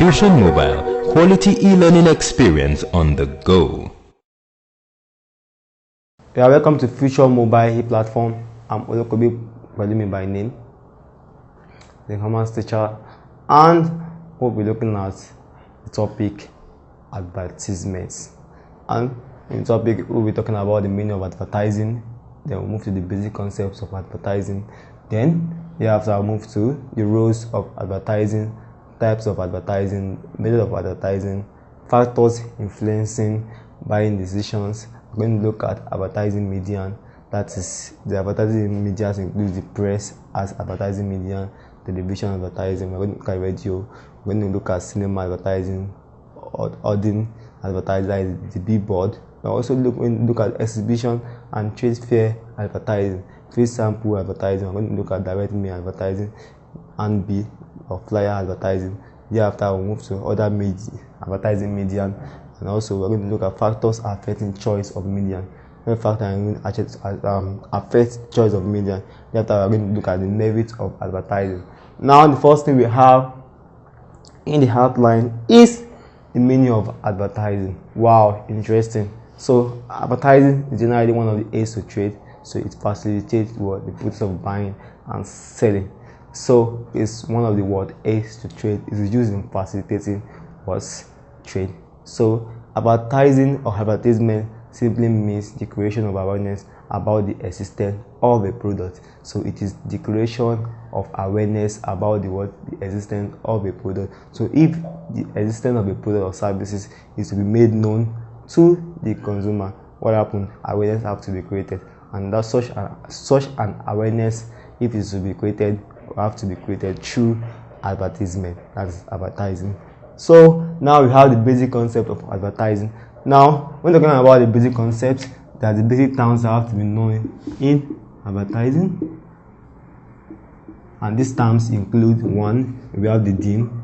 Fusion Mobile, quality e-learning experience on the go. Yeah, welcome to Fusion Mobile e-platform. I'm Olokobi Balimi by name, the Commerce teacher, and we'll be looking at the topic advertisements. And in the topic, we'll be talking about the meaning of advertising. Then we'll move to the basic concepts of advertising. Then thereafter, I'll move to the roles of advertising, types of advertising, method of advertising, factors influencing buying decisions. We're going to look at advertising medium. That is, the advertising media includes the press as advertising medium, television advertising. We're going to look at radio. We're going to look at cinema advertising, audience advertising, that is the billboard. We're also going to look at exhibition and trade fair advertising, free sample advertising. We're going to look at direct mail advertising and B or flyer advertising. Thereafter, we'll move to other media, advertising medium. And also, we're going to look at factors affecting choice of medium. What factors affect choice of medium? Thereafter, we're going to look at the merits of advertising. Now, the first thing we have in the outline is the meaning of advertising. Wow, interesting. So, advertising is generally one of the aids to trade. So, it facilitates the process of buying and selling. So, it's one of the aids to trade. It's used in facilitating trade. So, advertising or advertisement simply means the creation of awareness about the existence of a product. So, it is the creation of awareness about the existence of a product. So, if the existence of a product or services is to be made known to the consumer, what happens? Awareness have to be created, and that such an awareness, if it is to be created, will have to be created through advertisement. That is advertising. So now we have the basic concept of advertising. Now, when talking about the basic concepts, there are the basic terms that have to be known in advertising, and these terms include: 1, we have the theme;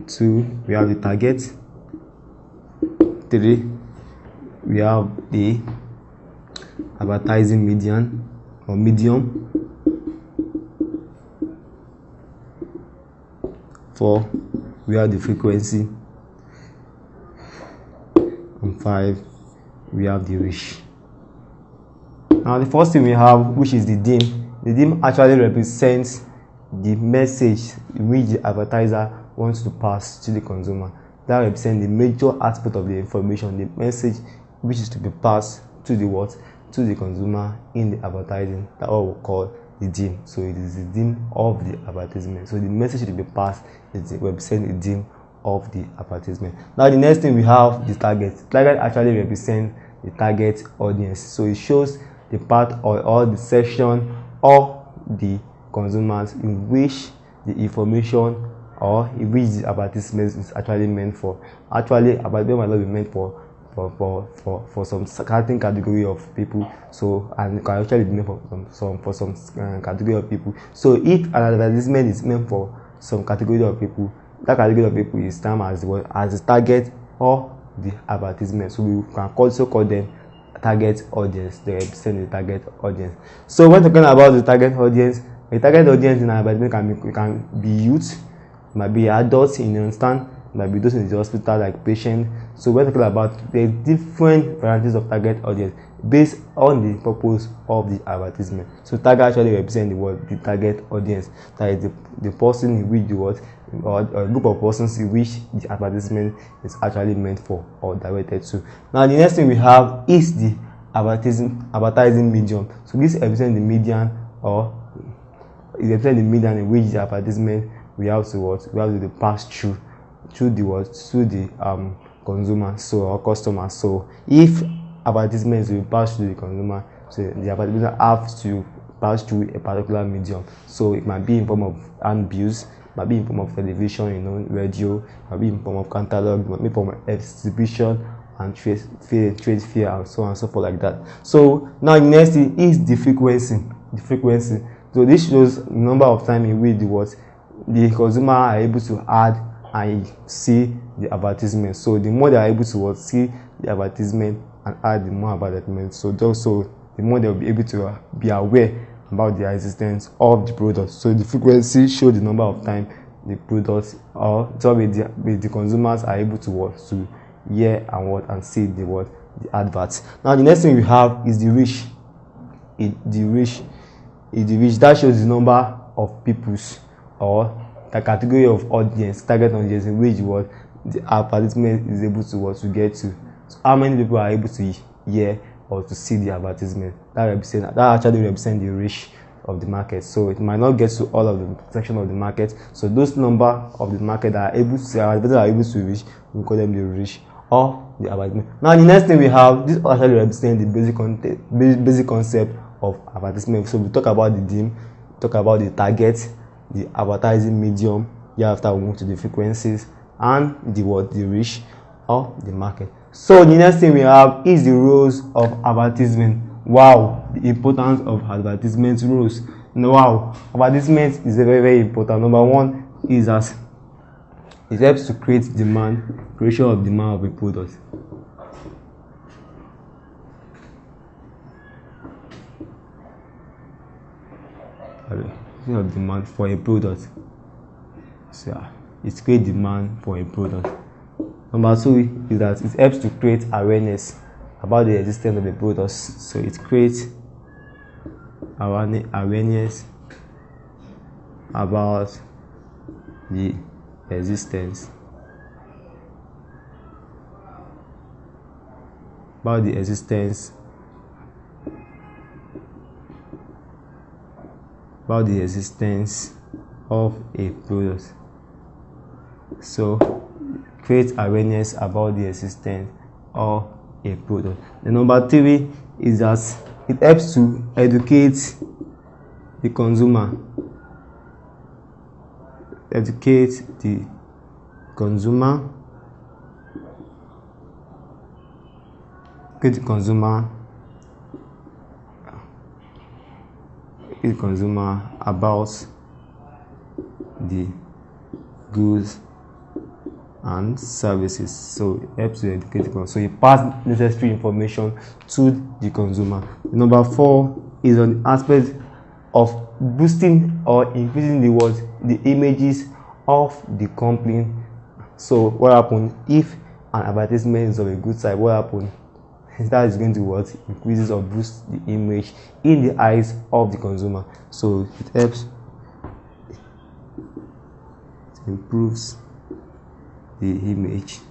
2, we have the target; 3, we have the advertising medium or medium; 4, we have the frequency; and 5, we have the reach. Now, the first thing we have, which is the theme. The theme actually represents the message which the advertiser wants to pass to the consumer. That represents the major aspect of the information, the message which is to be passed to the consumer in the advertising. That's what we call the theme. So it is the theme of the advertisement. So the message to be passed is represent the theme of the advertisement. Now, the next thing we have the target. Target actually represents the target audience. So it shows the part or the section of the consumers in which the information or in which the advertisement is actually meant for. Actually, advertisement might not be meant for some certain category of people. So, and it can actually be meant for some category of people. So, if an advertisement is meant for some category of people, that category of people is termed as the target or the advertisement. So, we can also call them target audience. They represent the target audience. So, when talking about the target audience in an advertisement can be youth, it might be adults, you understand, it might be those in the hospital like patients. So, we're talking about the different varieties of target audience based on the purpose of the advertisement. So, target actually represents the target audience. That is the person in which or a group of persons in which the advertisement is actually meant for or directed to. Now, the next thing we have is the advertising medium. So, this represents the medium, or it represents the medium in which the advertisement we have to pass through the consumer, so or customer. So, if advertisements will pass through the consumer, so the advertisement have to pass through a particular medium. So, it might be in form of handbills, might be in form of television, radio, might be in form of catalog, might be in form of exhibition and trade fair, and so on and so forth like that. So, now the next thing is the frequency. So, this shows the number of times in which the consumer are able to add and see the advertisement. So, the more they are able to see the advertisement and add the more advertisement, so the more they will be able to be aware about the existence of the product. So, the frequency shows the number of times the products, or so the consumers are able to what, to hear and what, and see the what, the adverts. Now the next thing we have is the reach. The reach that shows the number of peoples, or the category of audience, target audience, in which what the advertisement is able to what, to get to. So how many people are able to hear or to see the advertisement? That actually represents the reach of the market. So it might not get to all of the section of the market. So those number of the market that are able to, are able to reach, we call them the reach or the advertisement. Now the next thing we have, this actually represents the basic concept of advertisement. So we talk about the theme, talk about the target, the advertising medium. Thereafter we move to the frequencies and the what, the reach or the market. So the next thing we have is the roles of advertisement. Wow, the importance of advertisement roles. Wow, advertisement is very, very important. Number one is that it helps to create demand, creation of demand of a product. Of demand for a product. So it creates demand for a product. Number two is that it helps to create awareness about the existence of the products. So it creates awareness about the existence of a product. So create awareness about the existence of a product. The number three is that it helps to educate the consumer. Educate the consumer. About the goods and services. So it helps to educate the consumer. So it passes necessary information to the consumer. Number four is on the aspect of boosting or increasing the images of the company. So what happens if an advertisement is of a good side? What happens? That is going to what, increases or boosts the image in the eyes of the consumer. So it helps, it improves the image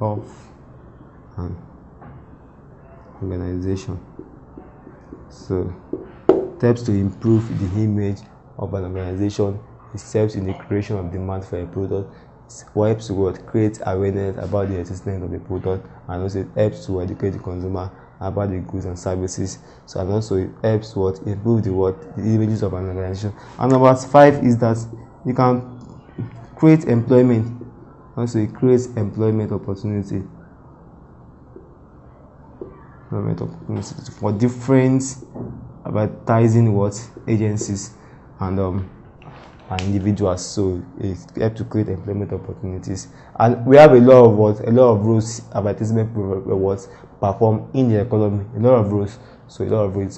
of an organization. So it helps to improve the image of an organization. It helps in the creation of demand for a product. It helps to create awareness about the existence of the product, and also it helps to educate the consumer about the goods and services. So and also it helps to improve the images of an organization. And number five is that you can create employment. Also it creates employment opportunity. For different advertising agencies and individuals. So it helps to create employment opportunities. And we have a lot of roles advertisement perform in the economy. A lot of roles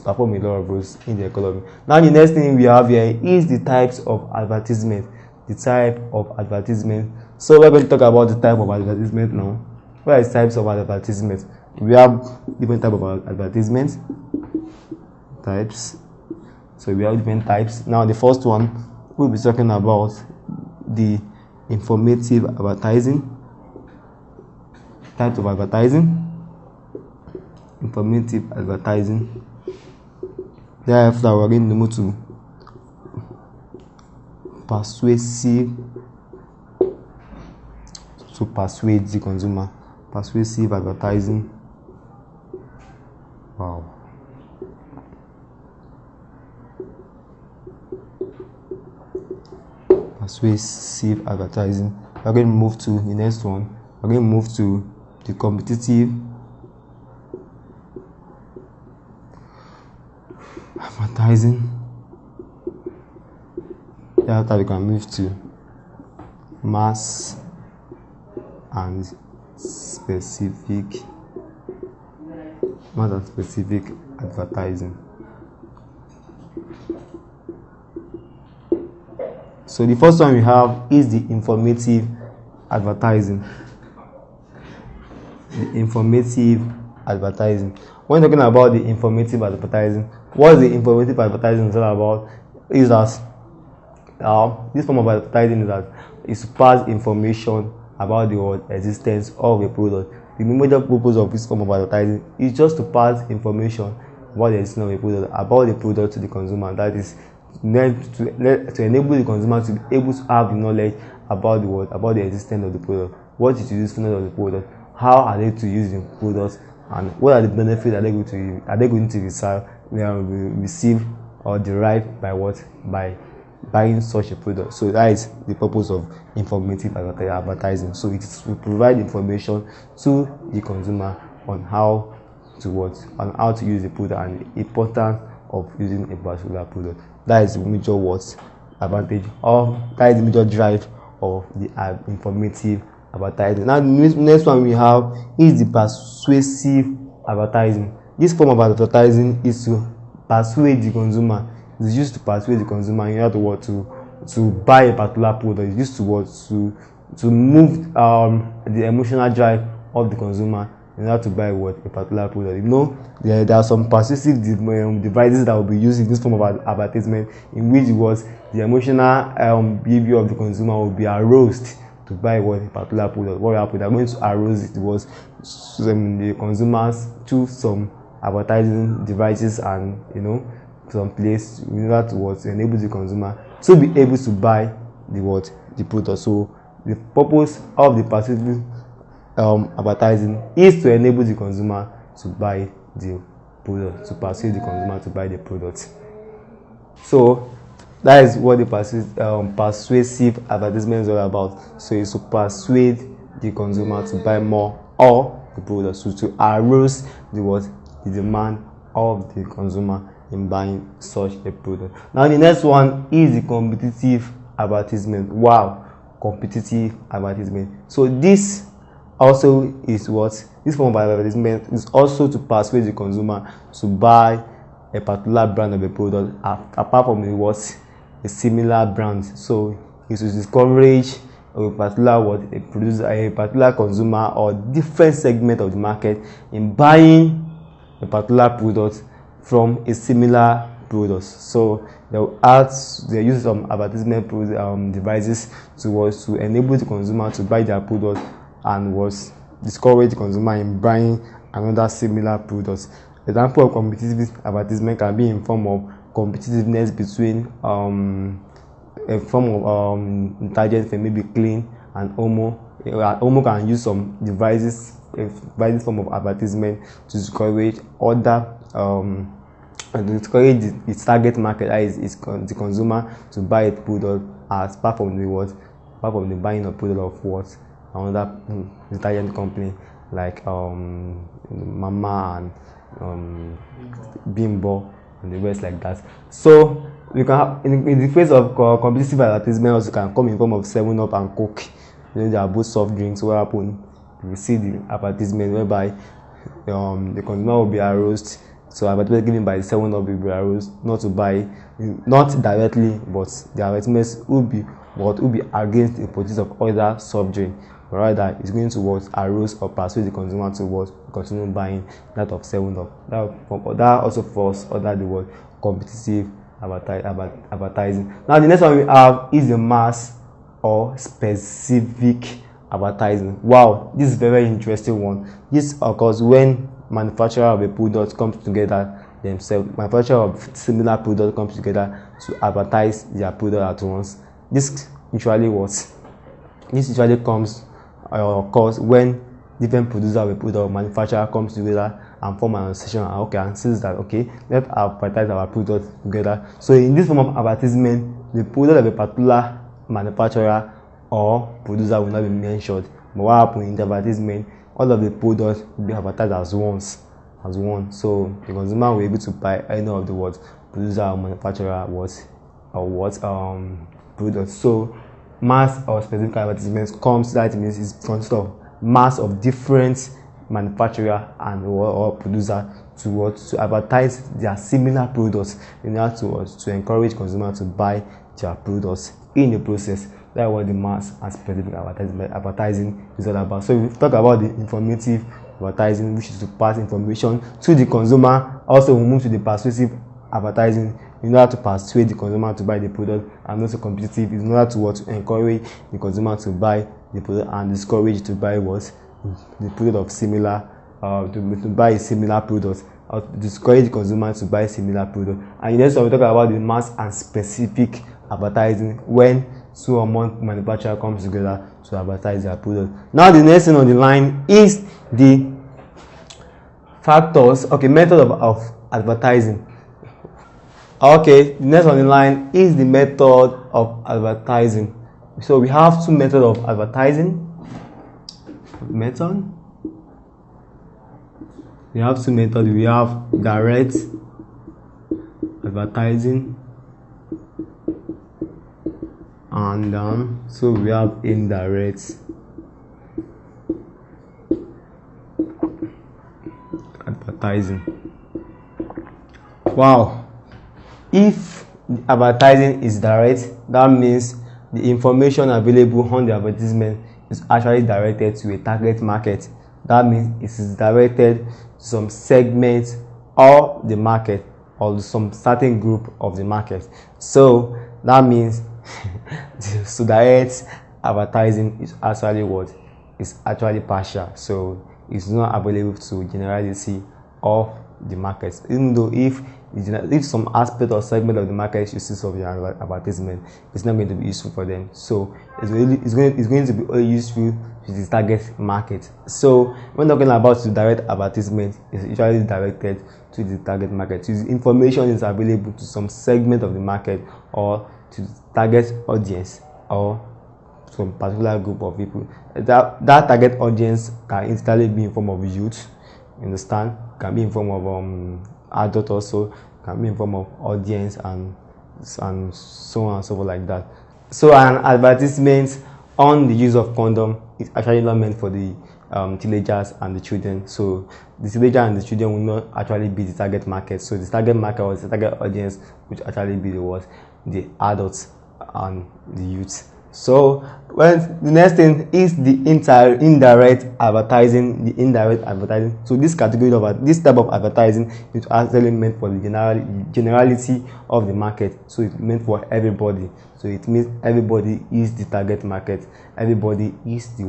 perform a lot of roles in the economy. Now the next thing we have here is the types of advertisement. The type of advertisement. So we're going to talk about the type of advertisement now. What are the types of advertisement? We have different types of advertisements. Types. So we have different types. Now the first one, we'll be talking about the informative advertising. Types of advertising. Informative advertising. Thereafter, we're going to move to persuasive, to persuade the consumer. Persuasive advertising. Wow. Persuasive advertising. We're going to move to the next one. We're going to move to the competitive advertising. Thereafter, we can move to mass and specific advertising. So the first one we have is the informative advertising. The informative advertising. When talking about the informative advertising, what the informative advertising is all about is that this form of advertising is to pass information about the existence of a product. The major purpose of this form of advertising is just to pass information about the existence of a product, about the product to the consumer. That is meant to enable the consumer to be able to have the knowledge about the existence of the product, what is the usefulness of the product, how are they to use the product, and what are the benefits are they going to receive or derive by buying such a product. So that is the purpose of informative advertising. So it is to provide information to the consumer on how to use the product and the importance of using a particular product. That is the major advantage of that is the major drive of the informative advertising. Now the next one we have is the persuasive advertising. This form of advertising is to persuade the consumer. It's used to persuade the consumer in order to buy a particular product. It's used to move the emotional drive of the consumer in order to buy a particular product. You know, there are some persuasive devices that will be used in this form of advertisement, in which the emotional behavior of the consumer will be aroused to buy a particular product. What will happen? They're going to arouse the consumers to some advertising devices and some place in order to enable the consumer to be able to buy the product. So the purpose of the persuasive advertising is to enable the consumer to buy the product, to persuade the consumer to buy the product. So that is what the persuasive advertisement is all about. So it's to persuade the consumer to buy more of the product, so to arouse the demand of the consumer in buying such a product. Now the next one is the competitive advertisement. Wow, competitive advertisement. So this also is this form of advertisement is also to persuade the consumer to buy a particular brand of a product apart from a similar brand. So it will discourage a particular consumer or different segment of the market in buying a particular product from a similar product. So they use some advertisement devices to enable the consumer to buy their product and discourage the consumer in buying another similar product. Example of competitive advertisement can be in form of competitiveness between a form of detergent, maybe Clean and Omo. Omo can use some devices form of advertisement to discourage its target market, that is the consumer, to buy a product as part from the buying of product of another detergent company like Mama and Bimbo and the rest like that. So we can have, in the face of competitive advertisement, also can come in form of 7-Up and Coke. They are both soft drinks. What happen? You see the advertisement whereby the consumer will be aroused. So advertisement given by 7-Up will be aroused not to buy, not directly, but the advertisements will be against the purchase of other soft drink. But rather, it's going to arouse or persuade the consumer to continue buying that of 7-Up. That also falls under the word competitive advertising. Now the next one we have is the mass or specific advertising. Wow, this is a very interesting one. This occurs when manufacturer of a product comes together themselves. Manufacturer of similar product comes together to advertise their product at once. This usually occurs when different producer of a product or manufacturer comes together and form an association and says that let's advertise our product together. So in this form of advertisement, the product of a particular manufacturer or producer will not be mentioned. But what happens in the advertisement, all of the products will be advertised as one. So the consumer will be able to buy any of the producer or manufacturer products. So mass or specific advertisements consists of mass of different manufacturer and or producer to advertise their similar products in order to encourage consumers to buy their products in the process. That's what the mass and specific advertising is all about. So we talk about the informative advertising, which is to pass information to the consumer. Also, we move to the persuasive advertising in order to persuade the consumer to buy the product, and also competitive in order to encourage the consumer to buy the product and discourage to buy the product of similar to buy a similar product, or to discourage the consumer to buy similar product. And next one we talk about the mass and specific advertising, when two or more manufacturer comes together to advertise their product. Now the next thing on the line is the method of advertising. Okay, the next on the line is the method of advertising. So we have two methods of advertising. We have two methods. We have direct advertising, and so we have indirect advertising. Wow. If advertising is direct, that means the information available on the advertisement is actually directed to a target market. That means it is directed to some segment of the market or some certain group of the market. So that means so direct advertising is actually what is actually partial. So it's not available to generality of the market, even though if some aspect or segment of the market uses of your advertisement, it's not going to be useful for them. So it's going to be only useful to the target market. So when talking about the direct advertisement, it's usually directed to the target market. So the information is available to some segment of the market or to the target audience or some particular group of people. That target audience can entirely be in form of youth, understand? Can be in form of adult, also can be in form of audience, and so on and so forth like that. So an advertisement on the use of condom is actually not meant for the teenagers and the children. So the teenagers and the children will not actually be the target market. So the target market or the target audience will actually be the adults and the youth. So when the next thing is the indirect advertising. So this category of this type of advertising is actually meant for the generality of the market. So it's meant for everybody. So it means everybody is the target market. Everybody is the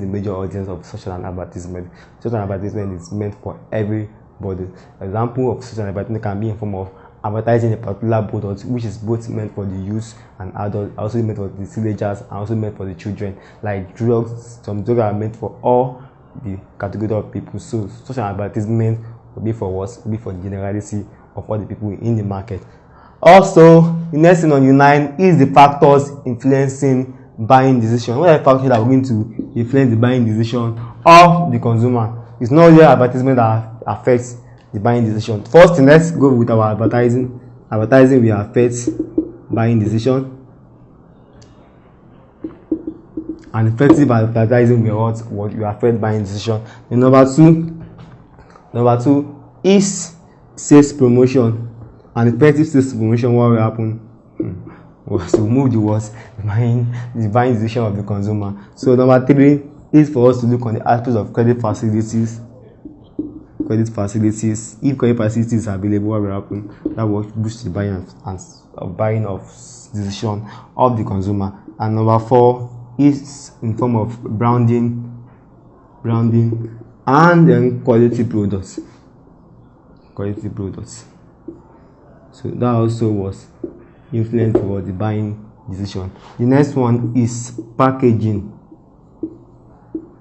major audience of such an advertisement. Such an advertisement is meant for everybody. Example of such an advertisement can be in form of advertising a particular product, which is both meant for the youth and adult, also meant for the teenagers, and also meant for the children. Like drugs, some drugs are meant for all the category of people. So such an advertisement will be for what? Will be for the generality of all the people in the market. Also, the next thing on the line is the factors influencing buying decision. What are the factors that are going to influence the buying decision of the consumer? It's not only advertisement that affects the buying decision. First, let's go with our advertising. Advertising will affect buying decision, and effective advertising will affect buying decision. And number two is sales promotion. And effective sales promotion, what will happen? Was to move the buying decision of the consumer. So number three is for us to look on the aspects of credit facilities. If credit facilities are available, what will happen? That will boost the buying of decision of the consumer. And number four is in form of branding, and then quality products. So that also was influence for the buying decision. The next one is packaging.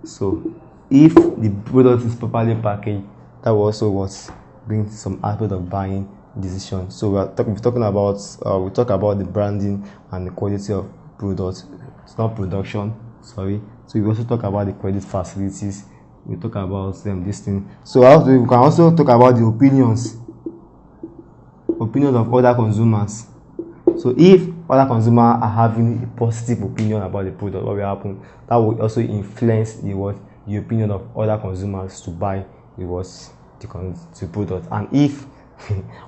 So if the product is properly packaged, that will also bring some aspect of buying decision. So we talk about the branding and the quality of products. It's not production, sorry. So we also talk about the credit facilities. We talk about this thing. So we can also talk about the opinions of other consumers. So if other consumers are having a positive opinion about the product, what will happen? That will also influence the opinion of other consumers to buy the product. And if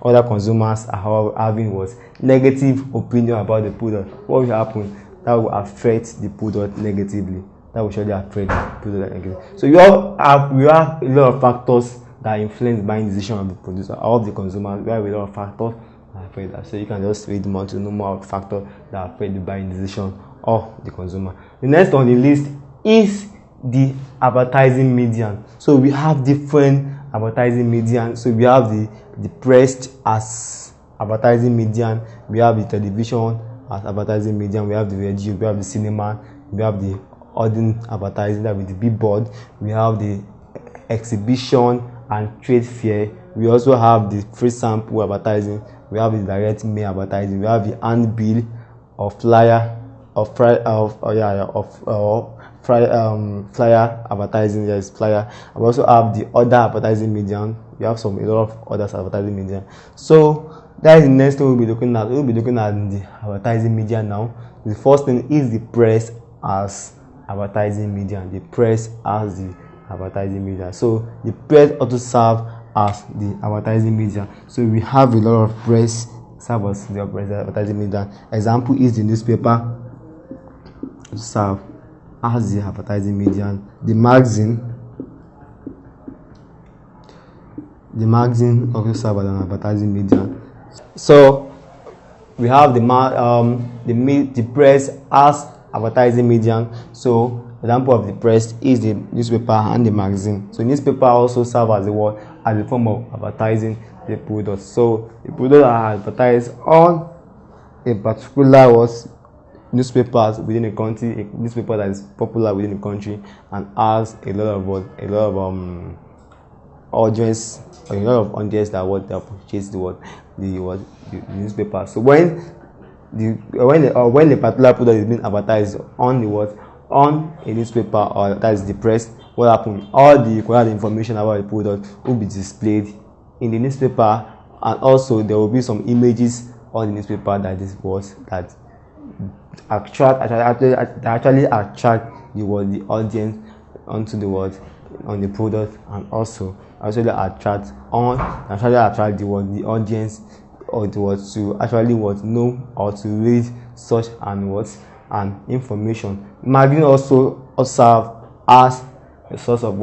other consumers are having negative opinion about the product, what will happen? that will affect the product negatively. That will surely affect the product negatively. So we have a lot of factors that influence buying decision of the producer or of the consumer. We have a lot of factors that affect that. So you can just read more to know more about factors that affect the buying decision of the consumer. The next on the list is the advertising medium. So we have different advertising medium. So we have the press as advertising medium, we have the television as advertising medium, we have the radio, we have the cinema, we have the audience advertising, that with the billboard, we have the exhibition and trade fair, we also have the free sample advertising, we have the direct mail advertising, we have the handbill or flyer flyer advertising. Yes, flyer. We also have the other advertising medium. We have a lot of other advertising medium. So that is the next thing we'll be looking at. We'll be looking at the advertising media now. The first thing is the press as advertising media. The press as the advertising media. So the press also serve as the advertising media. So we have a lot of press serve as the advertising media. Example is the newspaper serve as the advertising medium. The magazine also serve as an advertising medium. So we have the press as advertising medium. So example of the press is the newspaper and the magazine. So newspaper also serve as a form of advertising the product. So the product are advertised on a particular newspapers within a country, a newspaper that is popular within the country and has a lot of audience, or a lot of audience that they purchase the newspaper. So when a particular product is being advertised on on a newspaper, or that is the press, what happens? All the required information about the product will be displayed in the newspaper, and also there will be some images on the newspaper that actually attract the audience onto on the product, and also actually attract the audience or to actually know or to read such and information. Magazine also serve as a source of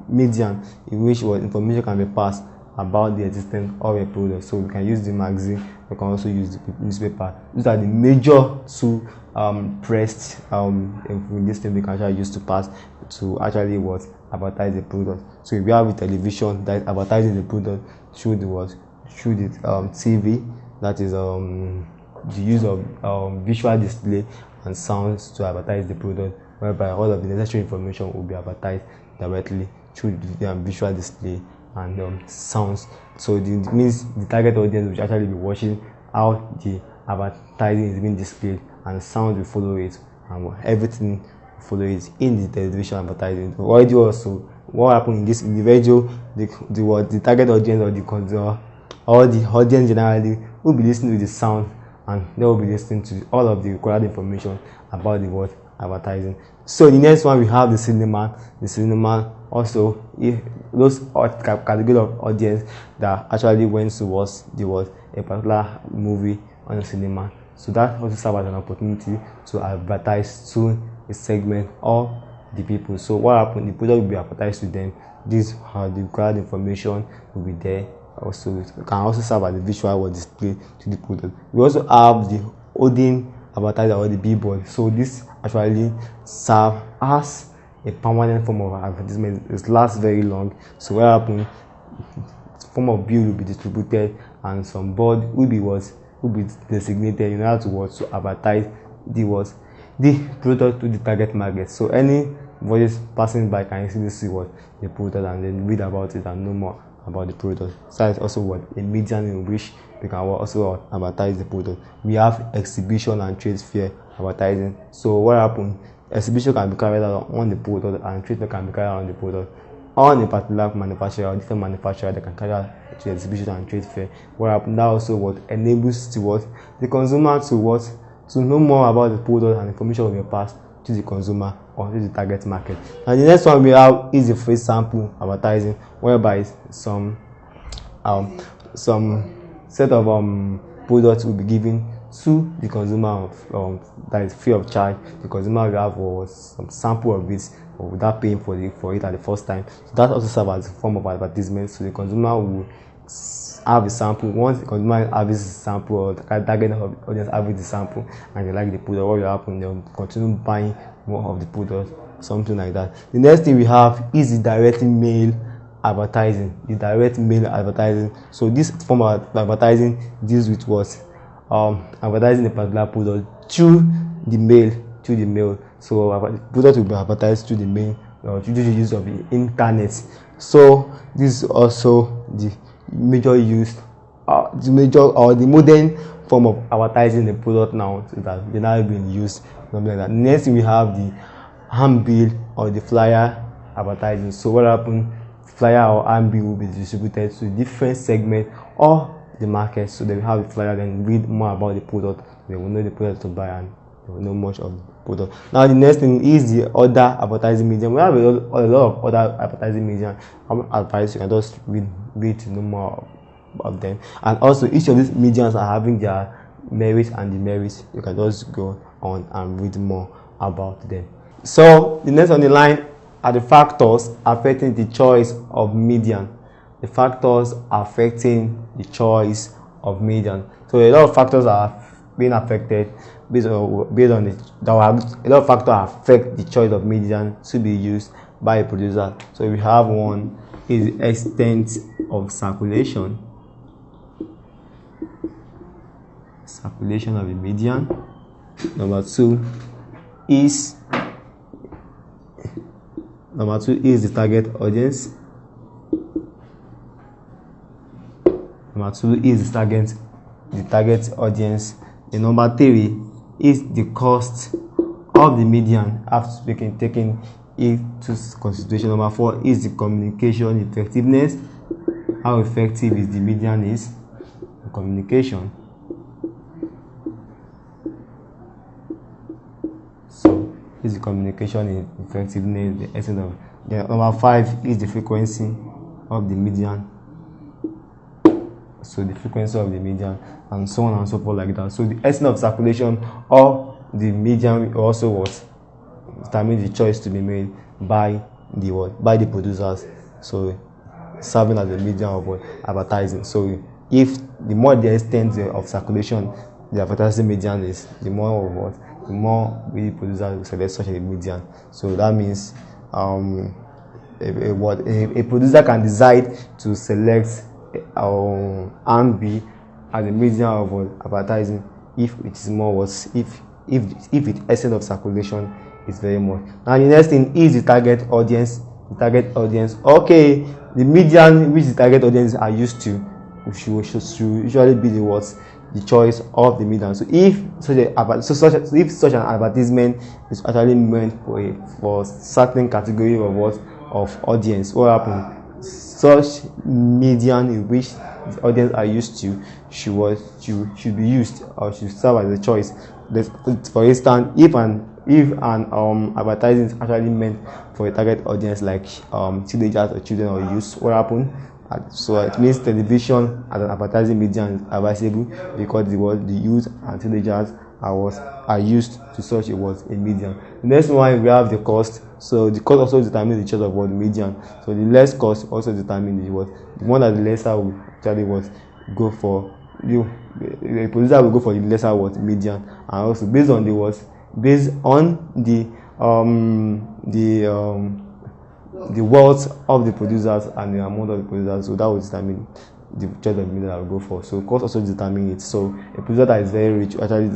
medium in which information can be passed about the existence of a product. So we can use the magazine, we can also use the newspaper. These are the major two pressed in this thing we can actually use to pass to actually advertise the product. So if we have a television that is advertising the product through the TV, that is the use of visual display and sounds to advertise the product, whereby all of the necessary information will be advertised directly through the visual display and sounds. So it means the target audience will actually be watching how the advertising is being displayed, and sound will follow it, and everything will follow it in the television advertising. Radio also, what happened in this individual, the target audience or the consumer or the audience generally will be listening to the sound, and they will be listening to all of the required information about the advertising. So the next one we have the cinema. The cinema also, if those category of audience that actually went to watch a particular movie on the cinema. So that also serves as an opportunity to advertise to a segment of the people. So what happened? The product will be advertised to them. These are the required information will be there. Also, it can also serve as a visual display to the product. We also have the hoarding advertiser or the billboard. So this actually serve as a permanent form of advertisement. It lasts very long. So what happens? Form of bill will be distributed, and some board will be designated in order to advertise the product to the target market. So any voice passing by can easily see the product and then read about it and know more about the product. So that's also a medium in which we can also advertise the product. We have exhibition and trade fair advertising. So what happens? Exhibition can be carried out on the product, and trade fair can be carried out on the product. On a particular manufacturer or different manufacturer that can carry out to exhibition and trade fair. What happens? That also enables the consumer to know more about the product, and information will be passed to the consumer or to the target market. And the next one we have is the free sample advertising, whereby some set of products will be given to the consumer that is free of charge. The consumer will have some sample of it without paying for it at the first time. So that also serves as a form of advertisement. So the consumer will have a sample. Once the consumer has this sample, or the target audience have the sample, and they like the product, what will happen? They'll continue buying more of the product, something like that. The next thing we have is the direct mail advertising. The direct mail advertising. So this form of advertising deals with what? Advertising a particular product through the mail. So product will be advertised through the mail or through the use of the internet. So this is also the major use, the modern form of advertising the product now, so that they're now being used, something like that. Next we have the handbill or the flyer advertising. So what happens? Flyer or handbill will be distributed to different segments of the market. So they will have the flyer, then read more about the product. They will know the product to buy, and they will know much of the product. Now the next thing is the other advertising medium. We have a lot of other advertising medium. Advice, you can just read to know more about them. And also each of these mediums are having their merits and demerits. You can just go on and read more about them. So the next on the line are the factors affecting the choice of medium. The factors affecting the choice of medium. So a lot of factors are being affected based on a lot of factors affect the choice of medium to be used by a producer. So we have one is the extent of circulation of the medium. Number two is the target audience. Number two is the target audience. The number three is the cost of the medium after taking into consideration. Number four is the communication effectiveness. How effective is the medium is in communication. So is the communication effectiveness, the essence of. Number five is the frequency of the medium. So the frequency of the medium, and so on and so forth like that. So the essence of circulation of the medium also was determine the choice to be made by the producers. So serving as a medium of advertising. So if the more the extent of circulation the advertising medium is, the more the producer will select such a medium. So that means a producer can decide to select and be as a medium of advertising if it is more if the essence of circulation is very much. Now the next thing is the target audience. Okay, the medium which the target audience are used to should usually be the choice of the medium. So if such an advertisement is actually meant for certain category of audience, what happens? Such medium in which the audience are used to should be used or should serve as a choice. For instance, if an advertising is actually meant for a target audience like teenagers or children or youth, what happens? So it means television as an advertising medium is advisable because the youth and teenagers are used to such a medium. The next one we have the cost. So the cost also determines the choice of the medium. So the less cost also determines the one that the lesser will actually go for. The producer will go for the lesser medium, and also based on the wealth of the producers and the amount of the producers. So that will determine the choice of medium I will go for. So cost also determine it. So a producer that is very rich actually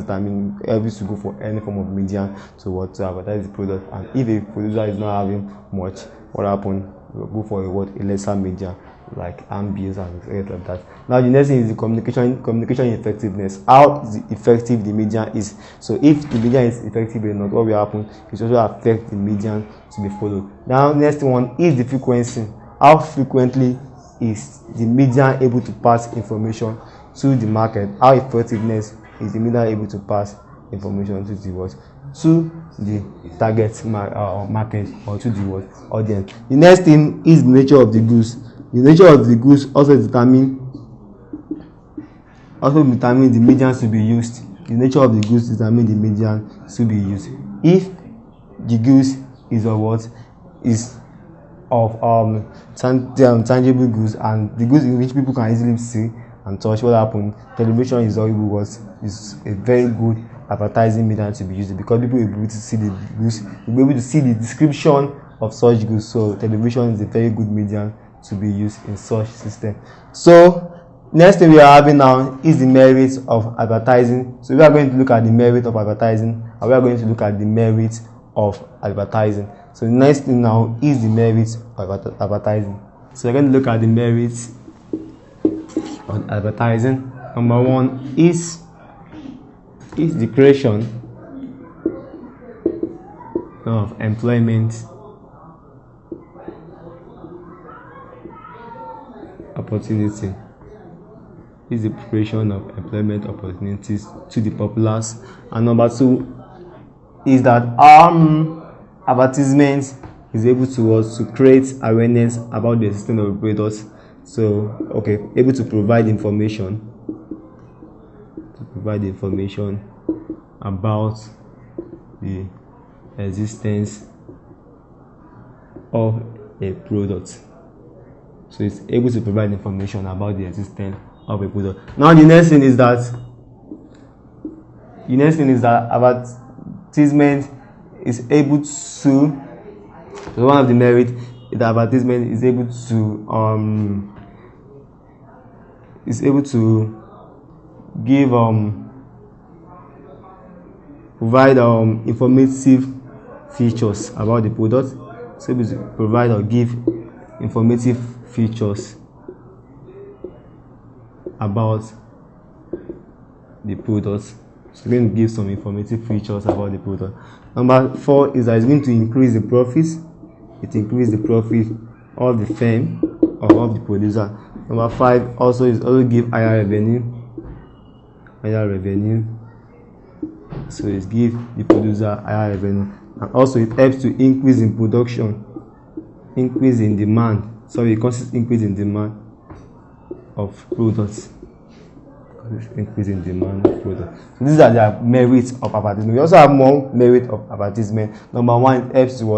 helps to go for any form of medium to advertise the product. And if a producer is not having much, what happens? We'll go for a lesser medium like ambience and things like that. Now the next thing is the communication effectiveness. How effective the medium is. So if the medium is effective or not, what will happen? It also affect the medium to be followed. Now next one is the frequency. How frequently is the medium able to pass information to the market? How effectiveness is the medium able to pass information to the target market or to the audience? The next thing is the nature of the goods. The nature of the goods also determine the mediums to be used. the nature of the goods determine the medium to be used. If the goods is of what is of tangible goods, and the goods in which people can easily see and touch, what happened? Television is a very good advertising medium to be used, because people will be able to see the goods, will be able to see the description of such goods. So television is a very good medium to be used in such system. So next thing we are having now is the merits of advertising. So we are going to look at the merit of advertising, and we are going to look at the merits of advertising. So the next thing now is the merits of advertising. So we're going to look at the merits of advertising. Number one is the creation of employment opportunity. Is the creation of employment opportunities to the populace. And number two is that advertisement is able to create awareness about the existence of products. So able to provide information about the existence of a product. So it's able to provide information about the existence of a product. Now the next thing is that advertisement is able to, so one of the merits is that advertisement is able to give provide informative features about the product. So able to provide or give informative features about the product. So we're going to give some informative features about the product. Number four is that it's going to increase the profits. It increases the profit of the firm or of the producer. Number five also give higher revenue. So it gives the producer higher revenue, and also it helps to increase in production, increase in demand. So it causes increase in demand of products. Increase in demand of products. So these are the merits of advertisement. We also have more merit of advertisement. Number one, it helps to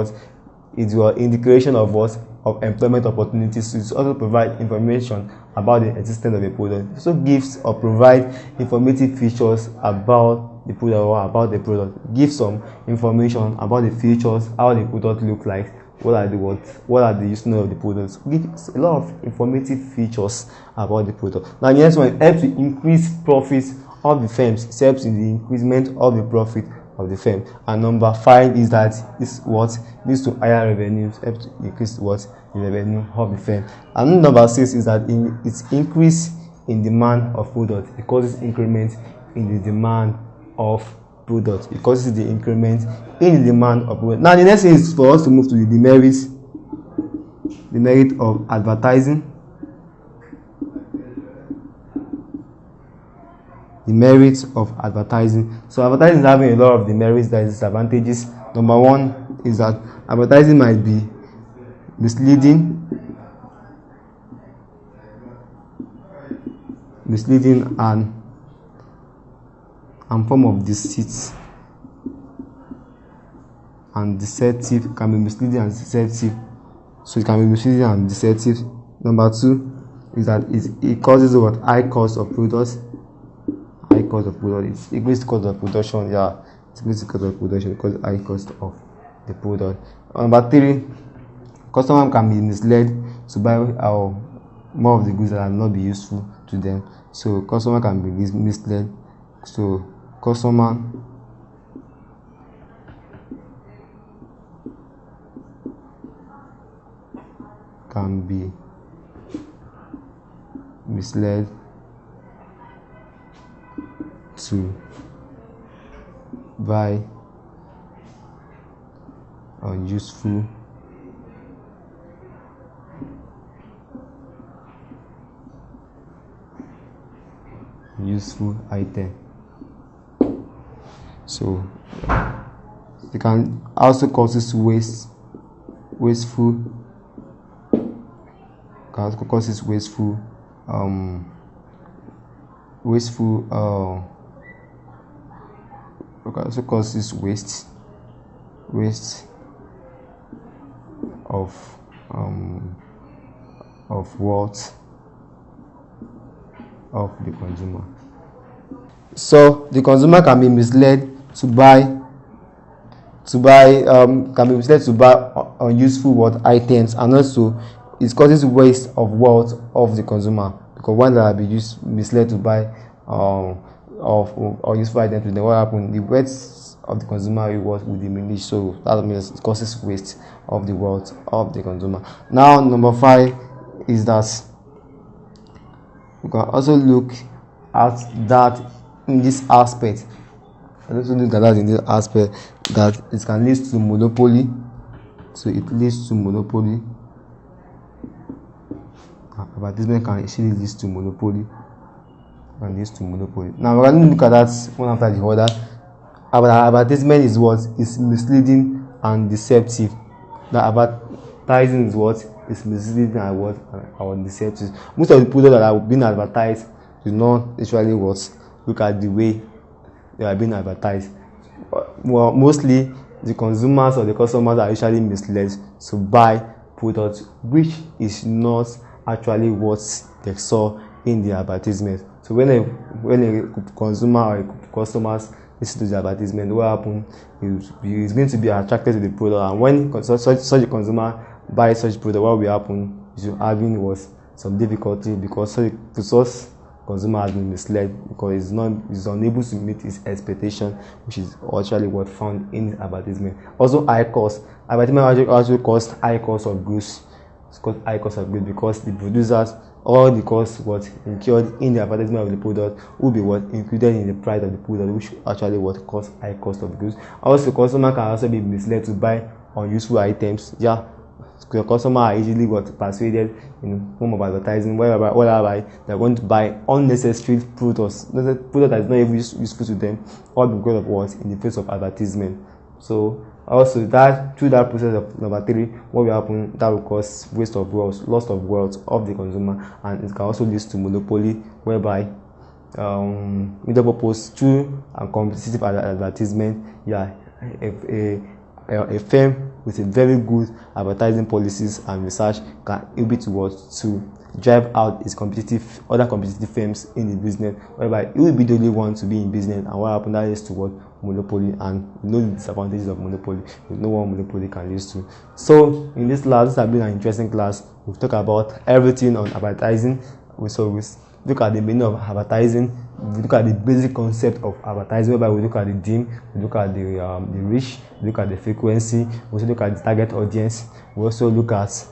it's in the creation of employment opportunities. So it also provide information about the existence of a product. It also gives or provide informative features about the product or about the product. Give some information about the features, how the product look like, what are the uses of the products. Give a lot of informative features about the product. Now the next one, helps to increase profits of the firms. It helps in the increasement of the profit of the firm. And number five is that leads to higher revenues, helps to increase the revenue of the firm. And number six is that it's increase in demand of products. It causes increment in the demand of products. It causes the increment in the demand of products. Now the next thing is for us to move to the merit of advertising. The merits of advertising. So advertising is having a lot of demerits, that is disadvantages. Number one is that advertising might be misleading and form of deceit and deceptive. Can be misleading and deceptive. So it can be misleading and deceptive. Number two is that it causes high cost of products. High cost of product. It increases the cost of production. Yeah, it increases the cost of production because high cost of the product. Number three, customer can be misled to buy more of the goods that will not be useful to them. So customer can be misled. So customer can be misled to buy unuseful item. So it can also causes wasteful We can also causes waste of wealth of the consumer. So the consumer can be misled to buy unuseful worth items, and also it causes waste of wealth of the consumer, because when they are misled to buy of unuseful items, then what happens? The wealth of the consumer will diminish. So that means it causes waste of the wealth of the consumer. Now, number 5 is that we can also look at that in this aspect. That it can lead to monopoly. So it leads to monopoly. Advertisement can actually lead to monopoly. Now we're going to look at that one after the other. Advertisement is what is misleading and deceptive. The advertising is what is misleading and what are deceptive. Most of the products that are being advertised do not actually look at the way they are being advertised. Well, mostly the consumers or the customers are actually misled to buy products which is not actually what they saw in the advertisement. So when a consumer or a customer listen to the advertisement, what happens is going to be attracted to the product, and when such a consumer buys such product, what will happen is you having some difficulty, because such consumer has been misled, because is unable to meet his expectation, which is actually what found in the advertisement. Also, high cost. Advertisement also costs high cost of goods. It's called high cost of goods because the producers, all the costs incurred in the advertisement of the product will be included in the price of the product, which actually costs high cost of goods. Also, customer can also be misled to buy unuseful items. Yeah, the customer are easily persuaded in form of advertising, whereby they're going to buy unnecessary products that is not even useful to them, all because of in the face of advertisement. So also that through that process of number 3, what will happen? That will cause waste of wealth, loss of wealth of the consumer, and it can also lead to monopoly, whereby middle purpose through and competitive advertisement. Yeah, a firm with a very good advertising policies and research can able to drive out its other competitive firms in the business, whereby it will be the only one to be in business. And what happens, that is to monopoly, and you know the disadvantages of monopoly. You know what monopoly can lead to. So in this class, this has been an interesting class. We've talked about everything on advertising. We look at the meaning of advertising. We look at the basic concept of advertising, whereby we look at the theme, we look at the reach, we look at the frequency, we also look at the target audience. We also look at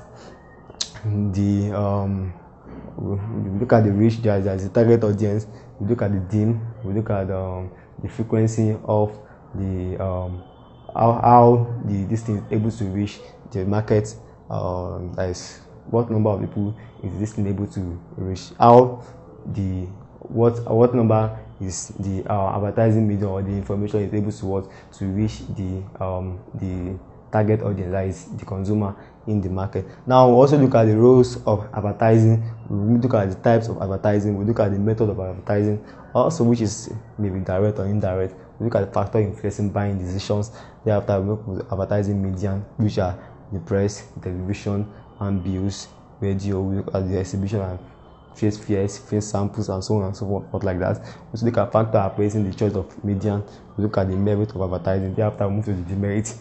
the reach, there's the target audience. We look at the theme, we look at the frequency of the how this thing is able to reach the market. That is what number of people is this thing able to reach, how what number is the advertising medium or the information is able to reach the target audience, that is the consumer in the market. Now we also look at the roles of advertising. We look at the types of advertising. We look at the method of advertising, also which is maybe direct or indirect. We look at the factor influencing buying decisions. Thereafter we look at advertising medium, which are the press, television, and bills, radio. We look at the exhibition and face fairs, face samples, and so on and so forth like that. We also look at factor appraising the choice of medium. We look at the merit of advertising. Thereafter we move to the demerits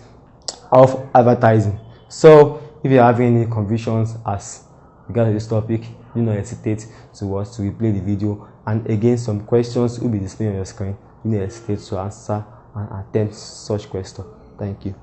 of advertising. So if you have any confusions as regards to this topic, do not hesitate to replay the video, and again some questions will be displayed on your screen. Do not hesitate to answer and attempt such questions. Thank you.